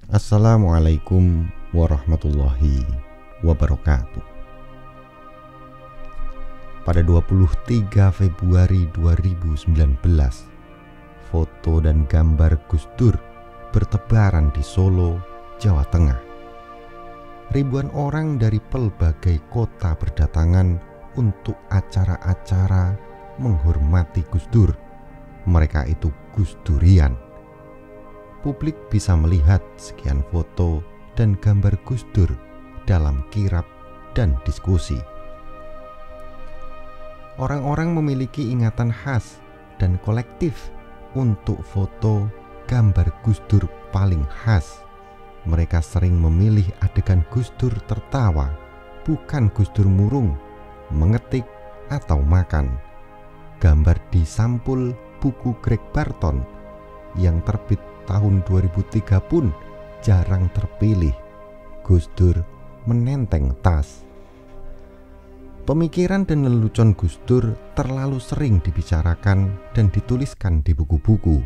Assalamualaikum warahmatullahi wabarakatuh. Pada 23 Februari 2019, foto dan gambar Gus Dur bertebaran di Solo, Jawa Tengah. Ribuan orang dari pelbagai kota berdatangan untuk acara-acara menghormati Gus Dur. Mereka itu Gus Durian. Publik bisa melihat sekian foto dan gambar Gus Dur dalam kirab dan diskusi. Orang-orang memiliki ingatan khas dan kolektif untuk foto gambar Gus Dur paling khas. Mereka sering memilih adegan Gus Dur tertawa, bukan Gus Dur murung, mengetik, atau makan. Gambar di sampul buku Greg Barton yang terbit tahun 2003 pun jarang terpilih. Gus Dur menenteng tas. Pemikiran dan lelucon Gus Dur terlalu sering dibicarakan dan dituliskan di buku-buku.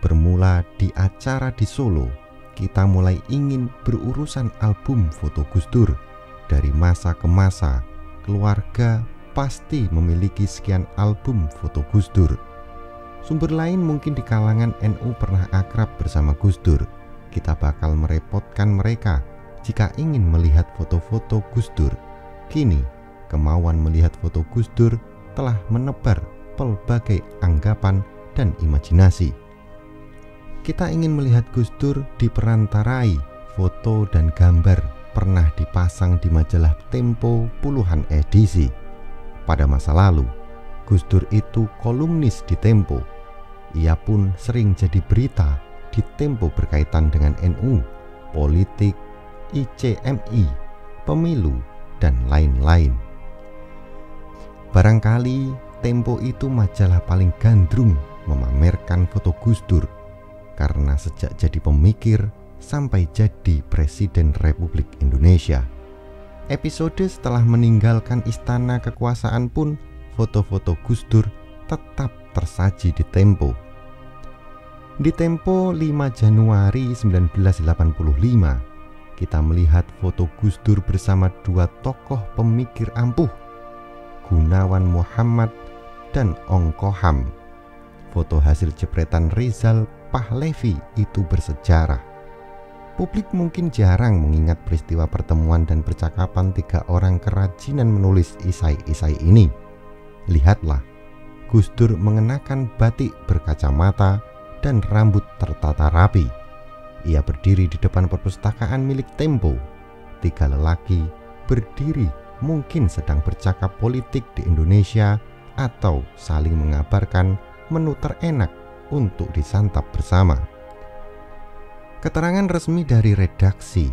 Bermula di acara di Solo, kita mulai ingin berurusan album foto Gus Dur. Dari masa ke masa, keluarga pasti memiliki sekian album foto Gus Dur. Sumber lain mungkin di kalangan NU pernah akrab bersama Gus Dur. Kita bakal merepotkan mereka jika ingin melihat foto-foto Gus Dur. Kini, kemauan melihat foto Gus Dur telah menebar pelbagai anggapan dan imajinasi. Kita ingin melihat Gus Dur diperantarai foto dan gambar pernah dipasang di majalah Tempo puluhan edisi. Pada masa lalu, Gus Dur itu kolumnis di Tempo. Ia pun sering jadi berita di Tempo berkaitan dengan NU, politik, ICMI, pemilu, dan lain-lain. Barangkali Tempo itu majalah paling gandrung memamerkan foto Gus Dur, karena sejak jadi pemikir sampai jadi Presiden Republik Indonesia. Episode setelah meninggalkan istana kekuasaan pun, foto-foto Gus Dur tetap tersaji di Tempo. Di Tempo 5 Januari 1985, kita melihat foto Gus Dur bersama dua tokoh pemikir ampuh, Gunawan Muhammad dan Ong Koham. Foto hasil jepretan Rizal Pahlevi itu bersejarah. Publik mungkin jarang mengingat peristiwa pertemuan dan percakapan tiga orang kerajinan menulis isai-isai ini. Lihatlah, Gus Dur mengenakan batik berkacamata dan rambut tertata rapi. Ia berdiri di depan perpustakaan milik Tempo. Tiga lelaki berdiri mungkin sedang bercakap politik di Indonesia atau saling mengabarkan menu terenak untuk disantap bersama. Keterangan resmi dari redaksi,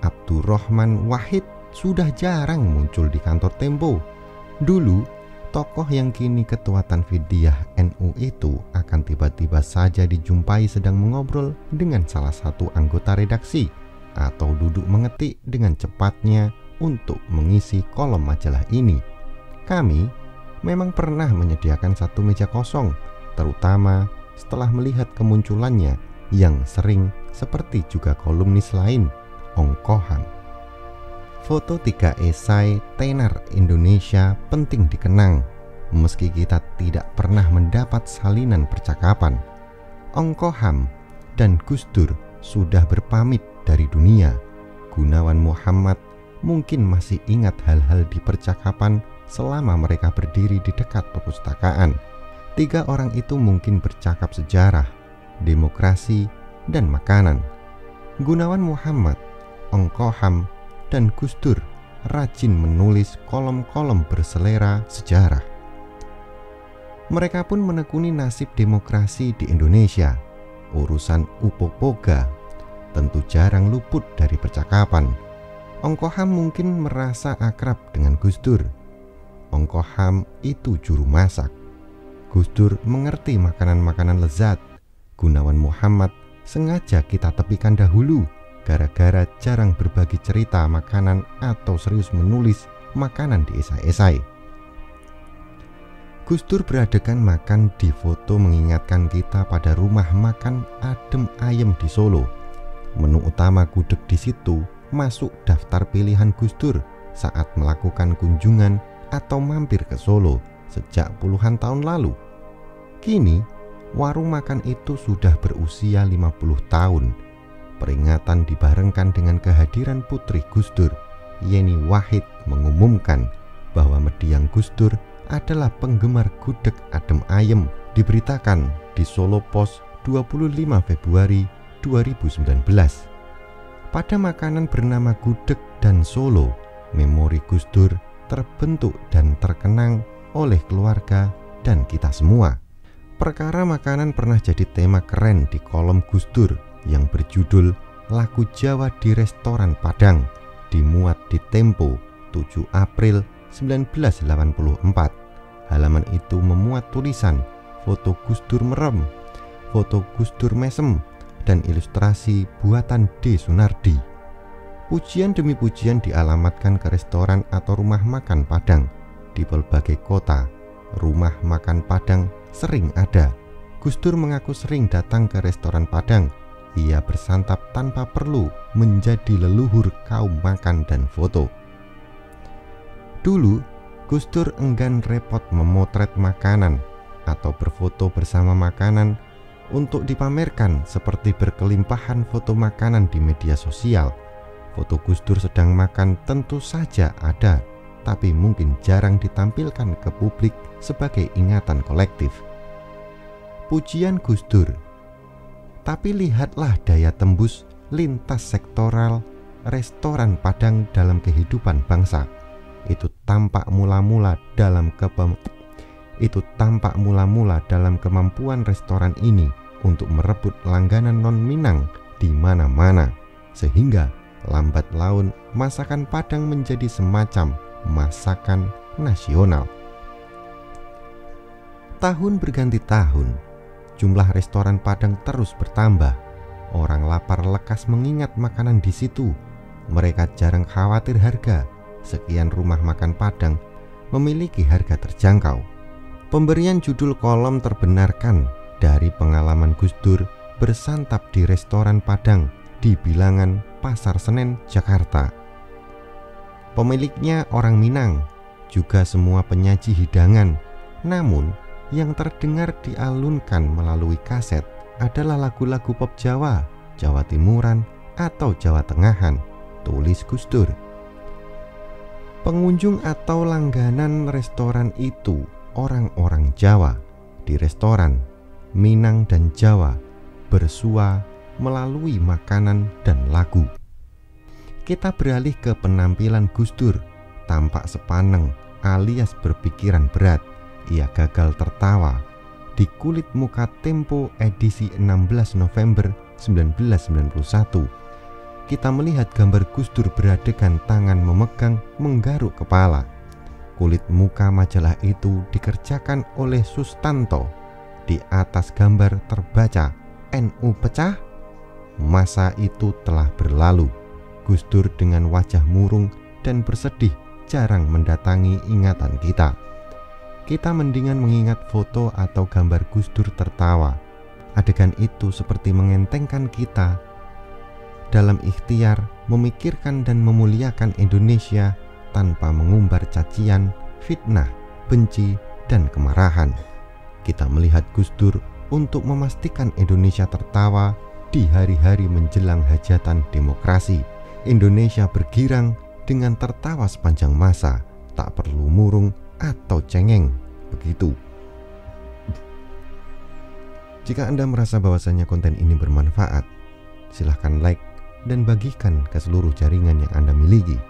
Abdurrahman Wahid sudah jarang muncul di kantor Tempo. Dulu, tokoh yang kini ketua Tanfidiyah NU itu akan tiba-tiba saja dijumpai sedang mengobrol dengan salah satu anggota redaksi atau duduk mengetik dengan cepatnya untuk mengisi kolom majalah ini. Kami memang pernah menyediakan satu meja kosong, terutama setelah melihat kemunculannya yang sering seperti juga kolumnis lain, Ong Koham. Foto tiga esai tenar Indonesia penting dikenang, meski kita tidak pernah mendapat salinan percakapan. Ong Koham dan Gus Dur sudah berpamit dari dunia. Gunawan Muhammad mungkin masih ingat hal-hal di percakapan selama mereka berdiri di dekat perpustakaan. Tiga orang itu mungkin bercakap sejarah, demokrasi, dan makanan. Gunawan Muhammad, Ong Koham, dan Gus Dur rajin menulis kolom-kolom berselera sejarah. Mereka pun menekuni nasib demokrasi di Indonesia. Urusan upopoga tentu jarang luput dari percakapan. Ong Koham mungkin merasa akrab dengan Gus Dur. Ong Koham itu juru masak. Gus Dur mengerti makanan-makanan lezat. Gunawan Muhammad sengaja kita tepikan dahulu gara-gara jarang berbagi cerita makanan atau serius menulis makanan di esai-esai. Gus Dur beradegan makan di foto mengingatkan kita pada rumah makan adem ayem di Solo. Menu utama gudeg di situ masuk daftar pilihan Gus Dur saat melakukan kunjungan atau mampir ke Solo sejak puluhan tahun lalu. Kini, warung makan itu sudah berusia 50 tahun. Peringatan dibarengkan dengan kehadiran putri Gus Dur, Yeni Wahid, mengumumkan bahwa mendiang Gus Dur adalah penggemar gudeg adem ayem, diberitakan di Solo Post 25 Februari 2019. Pada makanan bernama gudeg dan Solo, memori Gus Dur terbentuk dan terkenang oleh keluarga dan kita semua. Perkara makanan pernah jadi tema keren di kolom Gus Dur yang berjudul Lagu Jawa di Restoran Padang, dimuat di Tempo 7 April 1984. Halaman itu memuat tulisan, foto Gus Dur merem, foto Gus Dur mesem, dan ilustrasi buatan D. Sunardi. Pujian demi pujian dialamatkan ke restoran atau rumah makan Padang di berbagai kota. Rumah makan Padang sering ada. Gus Dur mengaku sering datang ke restoran Padang. Ia bersantap tanpa perlu menjadi leluhur kaum makan dan foto. Dulu, Gus Dur enggan repot memotret makanan atau berfoto bersama makanan untuk dipamerkan seperti berkelimpahan foto makanan di media sosial. Foto Gus Dur sedang makan tentu saja ada, tapi mungkin jarang ditampilkan ke publik sebagai ingatan kolektif. Pujian Gus Dur. Tapi lihatlah daya tembus lintas sektoral restoran Padang dalam kehidupan bangsa. Itu tampak mula-mula dalam kemampuan restoran ini untuk merebut langganan non-Minang di mana-mana, sehingga lambat laun masakan Padang menjadi semacam masakan nasional. Tahun berganti tahun, jumlah restoran Padang terus bertambah. Orang lapar lekas mengingat makanan di situ. Mereka jarang khawatir harga. Sekian rumah makan Padang memiliki harga terjangkau. Pemberian judul kolom terbenarkan dari pengalaman Gus Dur bersantap di restoran Padang di Bilangan, Pasar Senen, Jakarta. Pemiliknya orang Minang, juga semua penyaji hidangan. Namun, yang terdengar dialunkan melalui kaset adalah lagu-lagu pop Jawa, Jawa Timuran, atau Jawa Tengahan, tulis Gus Dur. Pengunjung atau langganan restoran itu orang-orang Jawa. Di restoran, Minang dan Jawa bersua melalui makanan dan lagu. Kita beralih ke penampilan Gus Dur. Tampak sepaneng alias berpikiran berat. Ia gagal tertawa. Di kulit muka Tempo edisi 16 November 1991, kita melihat gambar Gus Dur beradegan tangan memegang menggaruk kepala. Kulit muka majalah itu dikerjakan oleh Sustanto. Di atas gambar terbaca NU pecah. Masa itu telah berlalu. Gus Dur dengan wajah murung dan bersedih jarang mendatangi ingatan kita. Kita mendingan mengingat foto atau gambar Gus Dur tertawa. Adegan itu seperti mengentengkan kita dalam ikhtiar memikirkan dan memuliakan Indonesia tanpa mengumbar cacian, fitnah, benci, dan kemarahan. Kita melihat Gus Dur untuk memastikan Indonesia tertawa di hari-hari menjelang hajatan demokrasi. Indonesia bergirang dengan tertawa sepanjang masa, tak perlu murung atau cengeng. Begitu. Jika Anda merasa bahwasannya konten ini bermanfaat, silahkan like dan bagikan ke seluruh jaringan yang Anda miliki.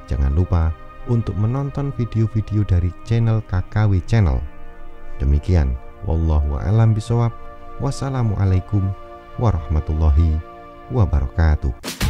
Jangan lupa untuk menonton video-video dari channel KKW Channel. Demikian, wallahu a'lam bishawab. Wassalamualaikum warahmatullahi wabarakatuh.